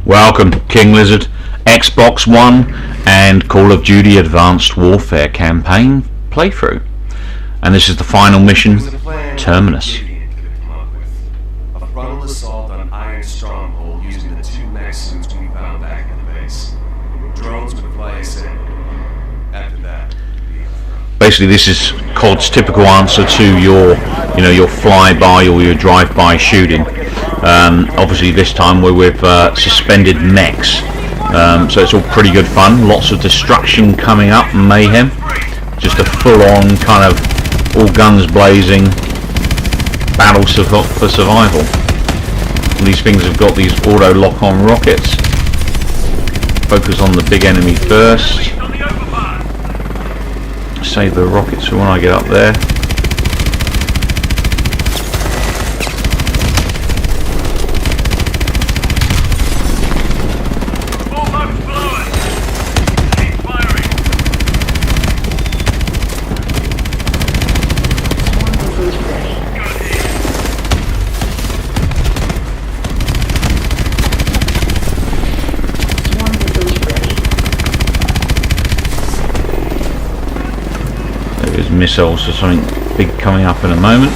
Welcome, King Lizard, Xbox One and Call of Duty Advanced Warfare campaign playthrough. And this is the final mission, Terminus. A frontal assault on Iron Stronghold using the 2 mech suits we found back in the base. Drones would fly us in. After that, basically this is COD's typical answer to your flyby or your drive-by shooting. Obviously this time we're with suspended mechs, so it's all pretty good fun. Lots of destruction coming up, mayhem, just a full-on kind of all guns blazing battle for survival. These things have got these auto lock-on rockets. Focus on the big enemy first. Save the rockets for when I get up there. There's missiles or something big coming up in a moment.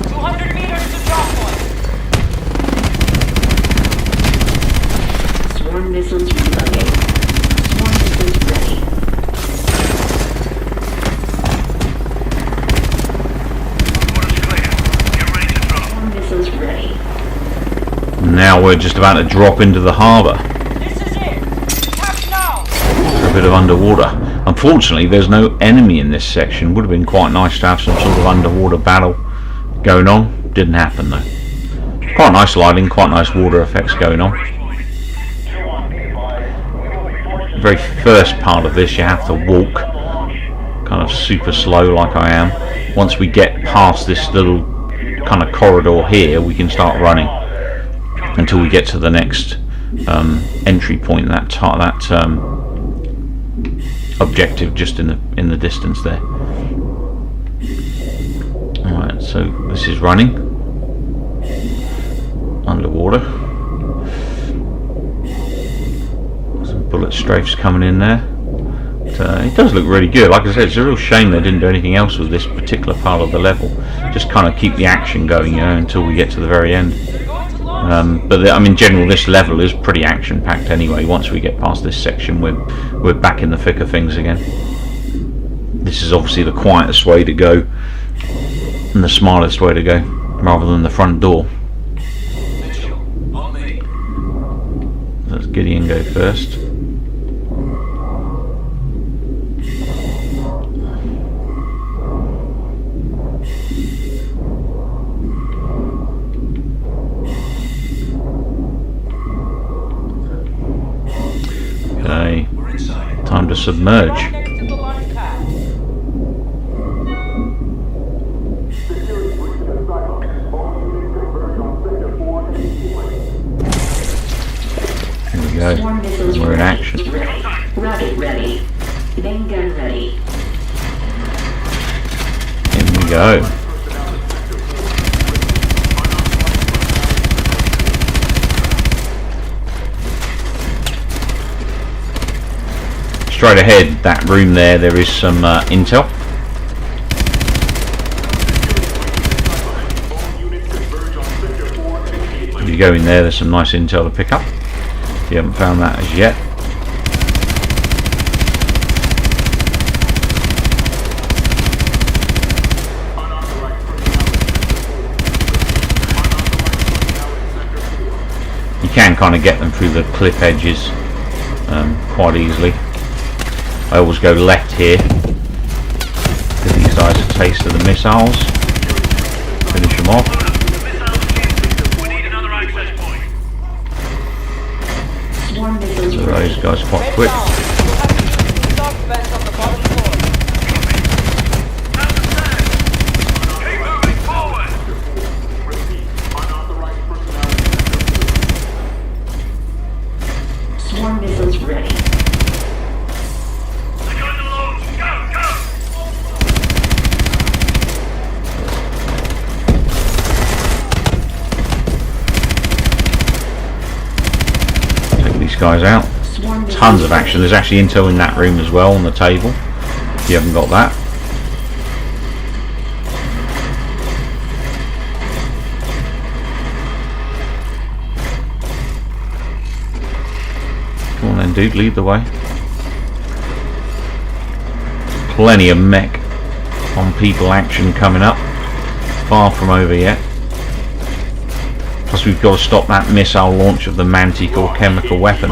200 meters to drop point. Swarm missiles reloading. Swarm missiles ready. Order's clear. Get ready to drop. Swarm missiles ready. Now we're just about to drop into the harbour. This is it. Attack now. For a bit of underwater. Unfortunately, there's no enemy in this section. Would have been quite nice to have some sort of underwater battle going on. Didn't happen though. Quite nice lighting, quite nice water effects going on. The very first part of this you have to walk kind of super slow like I am. Once we get past this little kind of corridor here, we can start running until we get to the next entry point, that objective just in the distance there. Alright, so this is running underwater. Some bullet strafes coming in there. But, it does look really good. Like I said, it's a real shame they didn't do anything else with this particular part of the level. Just kind of keep the action going, until we get to the very end. But in general, this level is pretty action-packed anyway. Once we get past this section, we're back in the thick of things again. This is obviously the quietest way to go and the smartest way to go, rather than the front door. Mitchel, on me. Let's Gideon go first. Okay, time to submerge. Right next to the launch pad. Here we go. Swarm missiles We're in action. ready. Rocket ready. Main gun ready. Here we go. Straight ahead, that room there is some intel. If you go in there's some nice intel to pick up. If you haven't found that as yet. You can kind of get them through the cliff edges quite easily. I always go left here. Give these guys a taste of the missiles. Finish them off. We need another access point. Swarm missiles So ready. those guys quite quick. We'll have to use the dog vents on the bottom floor. Understand. Keep moving forward. Swarm missiles ready. guys out. Tons of action. There's actually intel in that room as well on the table, if you haven't got that. Come on then, dude, lead the way. Plenty of mech on people action coming up. Far from over yet. Plus we've got to stop that missile launch of the Manticore chemical weapon.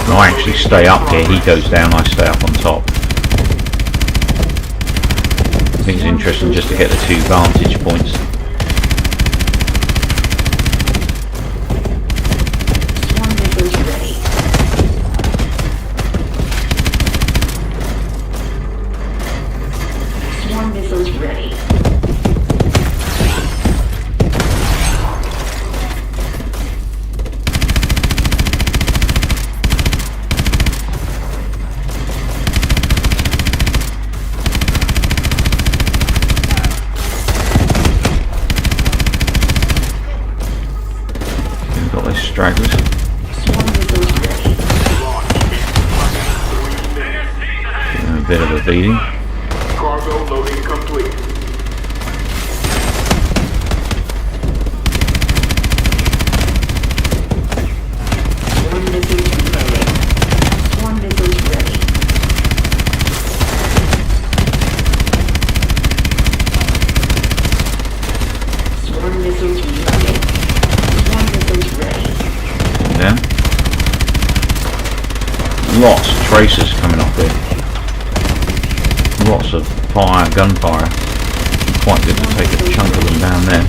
I actually stay up here, he goes down, I stay up on top. I think it's interesting just to get the 2 vantage points. Swarm missiles ready. Stragglers. Give them a bit of a beating. Cargo loading complete. Swarm missiles ready. Swarm missiles ready. Swarm missiles ready. Yeah. Lots of tracers coming up here. Lots of fire, gunfire. Quite good to take a chunk of them down there.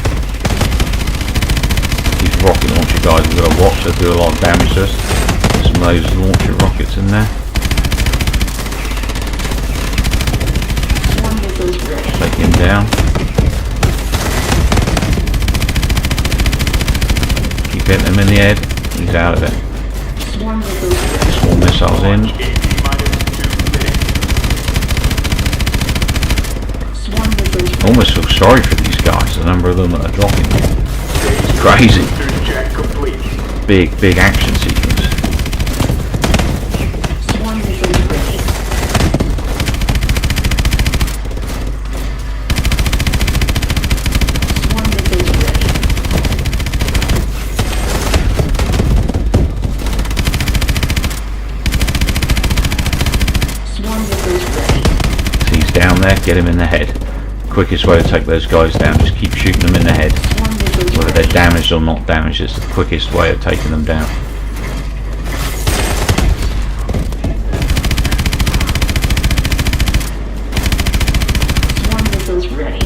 These rocket launcher guys we've got to watch, they do a lot of damage to us. Some of those launcher rockets in there. Take him down. Keep hitting him in the head. He's out of it. Swarm missiles in. Almost feel sorry for these guys, the number of them that are dropping. It's crazy. Big action sequence. Down there, get him in the head. Quickest way to take those guys down, just keep shooting them in the head. Whether they're damaged or not damaged, it's the quickest way of taking them down. Swarm missiles ready.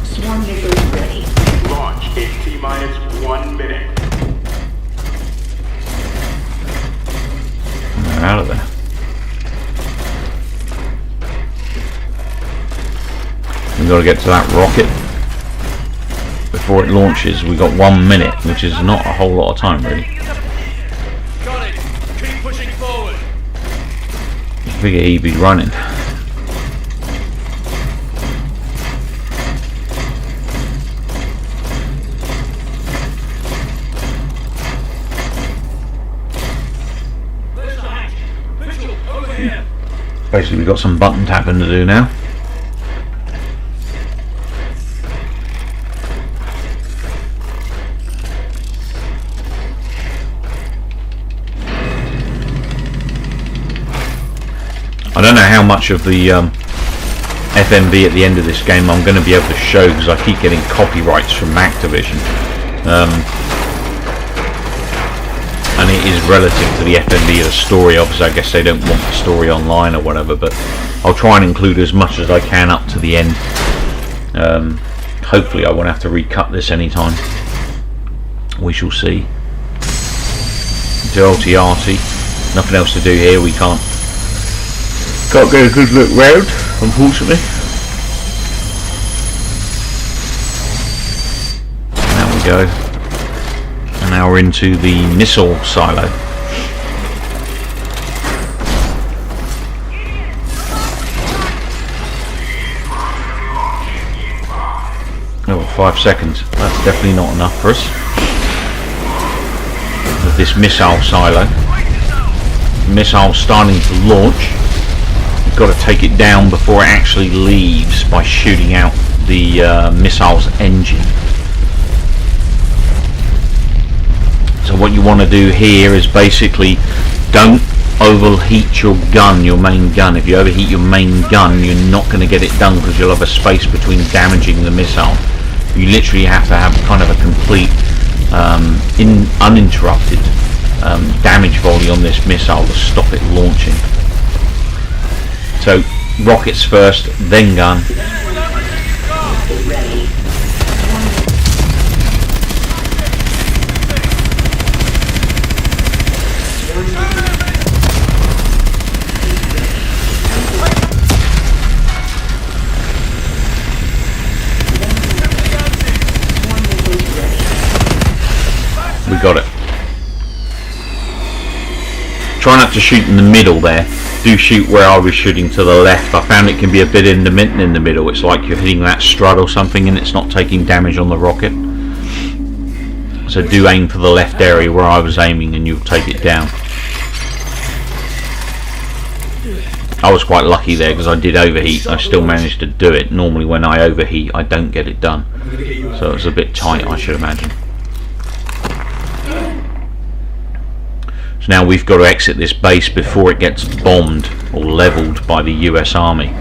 Swarm missiles ready. Launch in T-minus 1 minute. Out of there. We've got to get to that rocket before it launches. We've got 1 minute, which is not a whole lot of time really. Got it. Keep pushing forward. I figure he'd be running. Basically we've got some button tapping to do now. I don't know how much of the FMV at the end of this game I'm going to be able to show because I keep getting copyrights from Activision. And it is relative to the FMV of the story. Obviously I guess they don't want the story online or whatever, but I'll try and include as much as I can up to the end. Hopefully I won't have to recut this anytime. We shall see. Dirty arty. Nothing else to do here, we can't get a good look round, unfortunately. go. And now we're into the missile silo. Oh, 5 seconds. That's definitely not enough for us. With this missile silo. Missile starting to launch. You've got to take it down before it actually leaves by shooting out the missile's engine. So what you want to do here is basically don't overheat your gun, your main gun. If you overheat your main gun, you're not going to get it done because you'll have a space between damaging the missile. You literally have to have kind of a complete uninterrupted damage volley on this missile to stop it launching. So rockets first, then gun. We got it. Try not to shoot in the middle there. Do shoot where I was shooting to the left. I found it can be a bit intermittent in the middle. It's like you're hitting that strut or something and it's not taking damage on the rocket. So do aim for the left area where I was aiming and you'll take it down. I was quite lucky there because I did overheat. I still managed to do it. Normally when I overheat I don't get it done. So it was a bit tight, I should imagine. So now we've got to exit this base before it gets bombed or leveled by the US Army.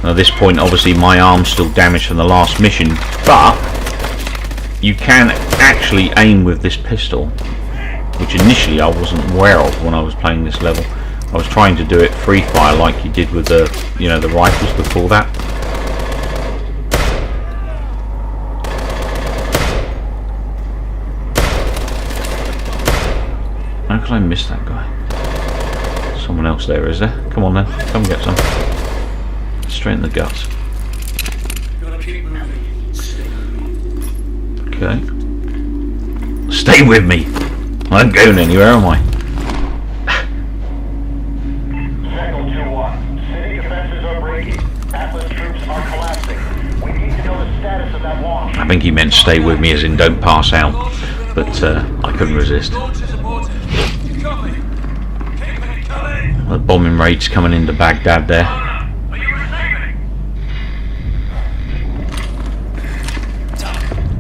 Now at this point obviously my arm's still damaged from the last mission, but you can actually aim with this pistol, which initially I wasn't aware of when I was playing this level. I was trying to do it free fire like you did with the the rifles before that. How could I miss that guy? Someone else there, is there? Come on then, come get some. Straight in the guts. Okay. Stay with me. I ain't going anywhere, am I? Echo 2-1. City defenses are breaking. Atlas troops are collapsing. We need to know the status of that launch. I think he meant stay with me as in don't pass out. But I couldn't resist. The bombing raid's coming into Baghdad there. Are you receiving?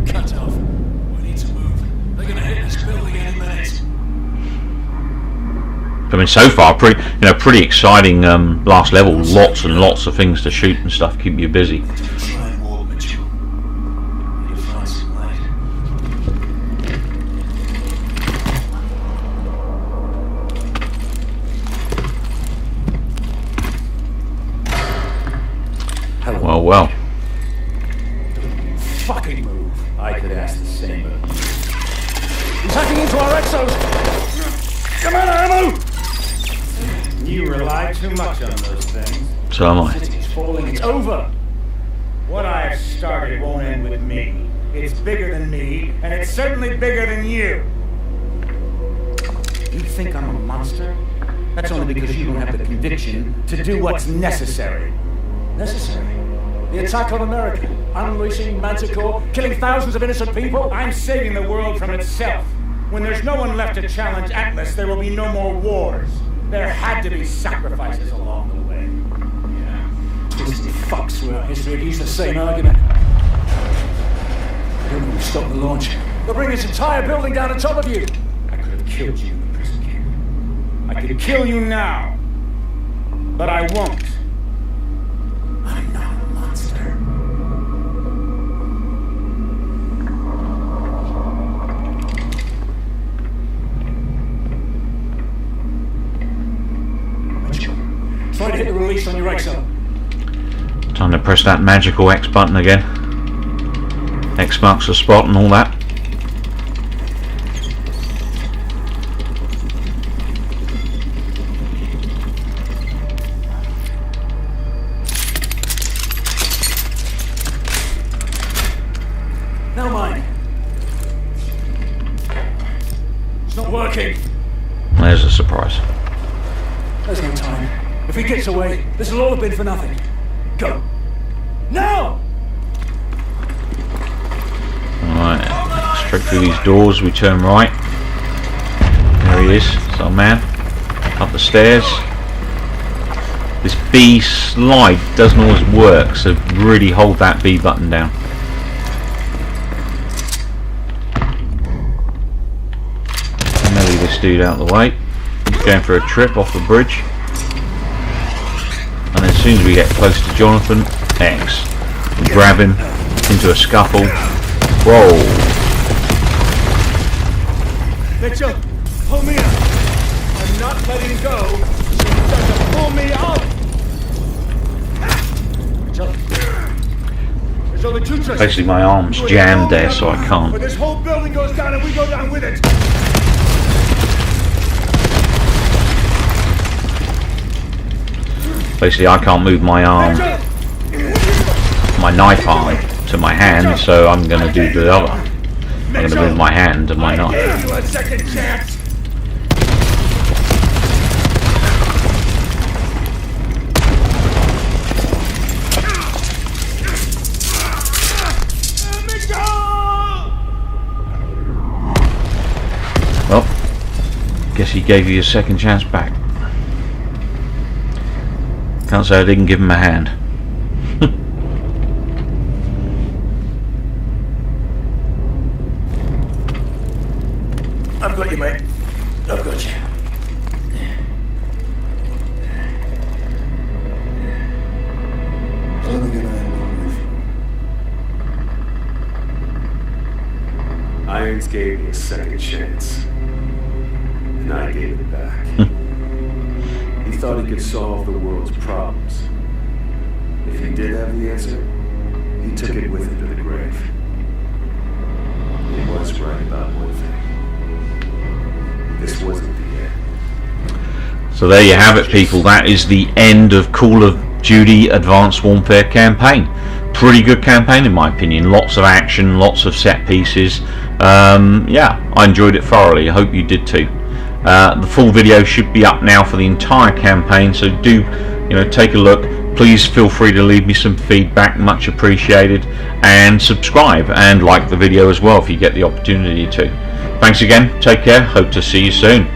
Cut off. We need to move. They're going to hit this building any minute. I mean, so far, pretty exciting last level. Lots and lots of things to shoot and stuff. Keep you busy. Try and walk, Mitchell. You'll find some light. Well. Fucking move. I could ask the same. He's hacking into our exos. Come on, ammo! You rely too much on those things. So am I. It's falling. It's over. What I have started won't end with me. It's bigger than me, and it's certainly bigger than you. You think I'm a monster? That's only because you don't have the conviction to do what's necessary. Necessary. The attack on America. Unleashing Manticore. Killing thousands of innocent people. I'm saving the world from itself. When there's no one left to challenge Atlas, there will be no more wars. There had to be sacrifices along the way. Twisted fucks throughout history have used the same argument. I don't know who stopped the launch. They'll bring this entire building down on top of you. I could have killed you in the prison camp. I could kill you now. But I won't. I'm not a monster. Mitchell, try to hit the release on your exo. Time to press that magical X button again. X marks the spot and all that. always a surprise. There's no time. If he gets away, this will all have been for nothing. Go. Now! Alright, straight through these doors, we turn right. There he is, it's our man. Up the stairs. This B slide doesn't always work, so really hold that B button down. Melee this dude out of the way. He's going for a trip off the bridge. And as soon as we get close to Jonathan, X. We grab him into a scuffle. Whoa. Mitchell, pull me up. I'm not letting go. You try to pull me out. Mitchell. There's only two choices. Basically my arm's jammed there, so I can't. But this whole building goes down and we go down with it. Basically I can't move my arm, my knife arm, to my hand, so I'm going to do the other. I'm going to move my hand to my knife. Give you a second chance. Well, guess he gave you a second chance back. Can't say I didn't give him a hand. I've got you, mate. I've got you. It's only gonna end on with you. Irons gave me a second chance, and I gave it back. He thought he could solve the world's problems. If he did have the answer, he took it with him to the grave. He was right about one thing. This wasn't the end. So there you have it, people. That is the end of Call of Duty Advanced Warfare campaign. Pretty good campaign in my opinion. Lots of action, lots of set pieces. Yeah, I enjoyed it thoroughly. I hope you did too. The full video should be up now for the entire campaign, so do take a look. Please feel free to leave me some feedback, much appreciated, and subscribe and like the video as well if you get the opportunity to. Thanks again, take care, hope to see you soon.